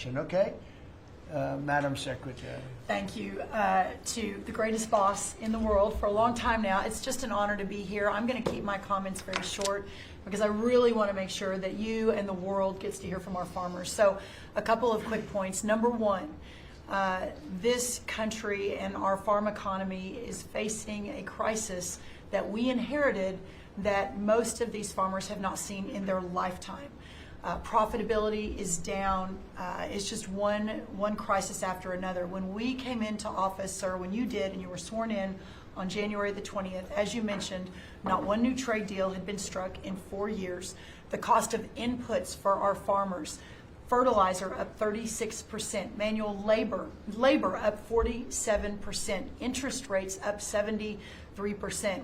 discussion, okay? Madam Secretary. Thank you to the greatest boss in the world for a long time now. It's just an honor to be here. I'm going to keep my comments very short because I really want to make sure that you and the world gets to hear from our farmers. So a couple of quick points. Number one, this country and our farm economy is facing a crisis that we inherited that most of these farmers have not seen in their lifetime. Profitability is down. It's just one crisis after another. When we came into office, sir, when you did and you were sworn in on January the 20th, as you mentioned, not one new trade deal had been struck in 4 years. The cost of inputs for our farmers, fertilizer up 36%, manual labor up 47%, interest rates up 73%.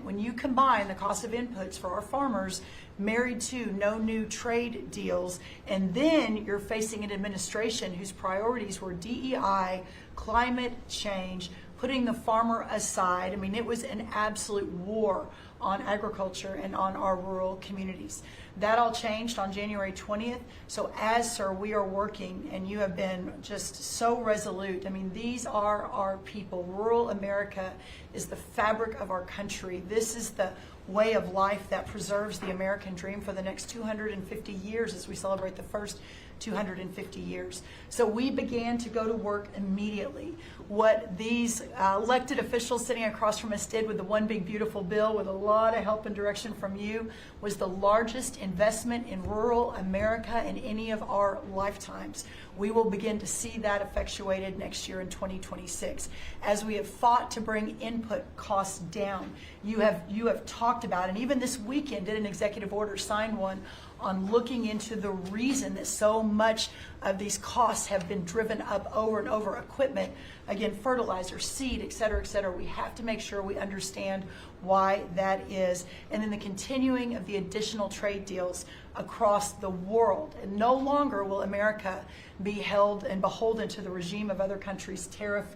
When you combine the cost of inputs for our farmers married to no new trade deals, and then you're facing an administration whose priorities were DEI, climate change, putting the farmer aside. I mean, it was an absolute war on agriculture and on our rural communities. That all changed on January 20th. So as, sir, we are working, and you have been just so resolute. I mean, these are our people. Rural America is the fabric of our country. This is the way of life that preserves the American dream for the next 250 years as we celebrate the first 250 years. So we began to go to work immediately. What these elected officials sitting across from us did with the One Big Beautiful Bill, with a lot of help and direction from you, was the largest investment in rural America in any of our lifetimes. We will begin to see that effectuated next year in 2026. As we have fought to bring input costs down, you have talked about, and even this weekend did an executive order, signed one, on looking into the reason that so much of these costs have been driven up over and over. Equipment, again, fertilizer, seed, et cetera, et cetera. We have to make sure we understand why that is. And then the continuing of the additional trade deals across the world. And no longer will America be held and beholden to the regime of other countries' tariff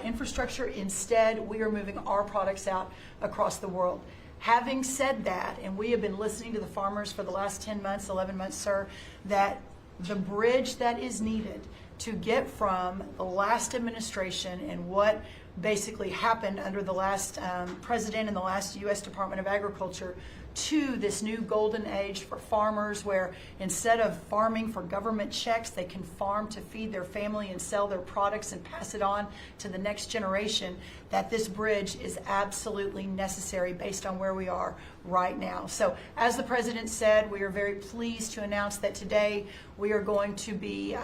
infrastructure. Instead, we are moving our products out across the world. Having said that, and we have been listening to the farmers for the last 10 months, 11 months, sir, that the bridge that is needed to get from the last administration and what basically happened under the last president and the last U.S. Department of Agriculture to this new golden age for farmers, where instead of farming for government checks, they can farm to feed their family and sell their products and pass it on to the next generation, that this bridge is absolutely necessary based on where we are right now. So as the president said, we are very pleased to announce that today we are going to be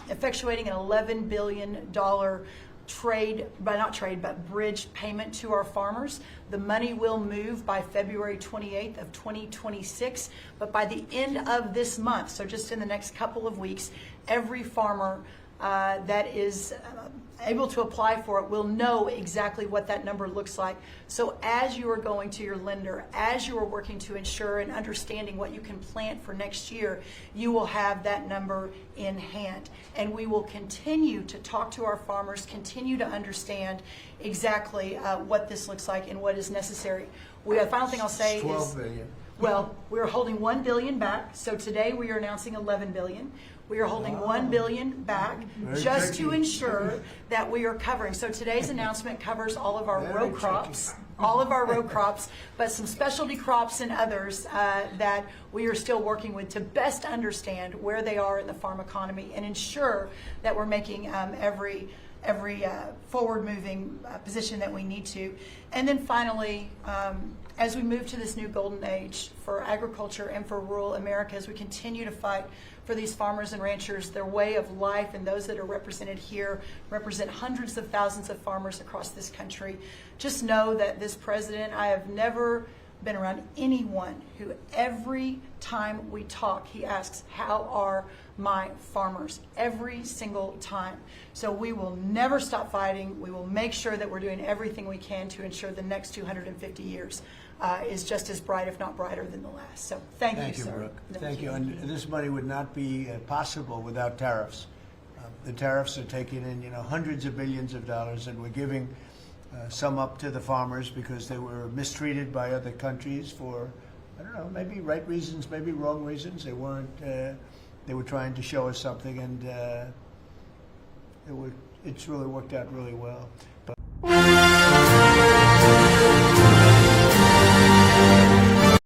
effectuating an $11 billion bridge payment to our farmers. The money will move by February 28th of 2026, but by the end of this month, so just in the next couple of weeks, every farmer that is able to apply for it will know exactly what that number looks like. So as you are going to your lender, as you are working to ensure and understanding what you can plant for next year, you will have that number in hand. And we will continue to talk to our farmers, continue to understand exactly what this looks like and what is necessary. The final thing I'll say is 12 billion. Well, we're holding $1 billion back. So today we are announcing $11 billion. We are holding $1 billion back just to ensure that we are covering. So today's announcement covers all of our row crops, but some specialty crops and others that we are still working with to best understand where they are in the farm economy and ensure that we're making every forward-moving position that we need to. And then finally, as we move to this new golden age for agriculture and for rural America, as we continue to fight for these farmers and ranchers, their way of life, and those that are represented here represent hundreds of thousands of farmers across this country. Just know that this president, I have never been around anyone who every time we talk, he asks, how are my farmers? Every single time. So we will never stop fighting. We will make sure that we're doing everything we can to ensure the next 250 years is just as bright, if not brighter, than the last. So thank you, sir. Brooke. Thank you. And this money would not be possible without tariffs. The tariffs are taking in, hundreds of billions of dollars, and we're giving some up to the farmers because they were mistreated by other countries for, I don't know, maybe right reasons, maybe wrong reasons. They weren't. They were trying to show us something, and it's really worked out really well.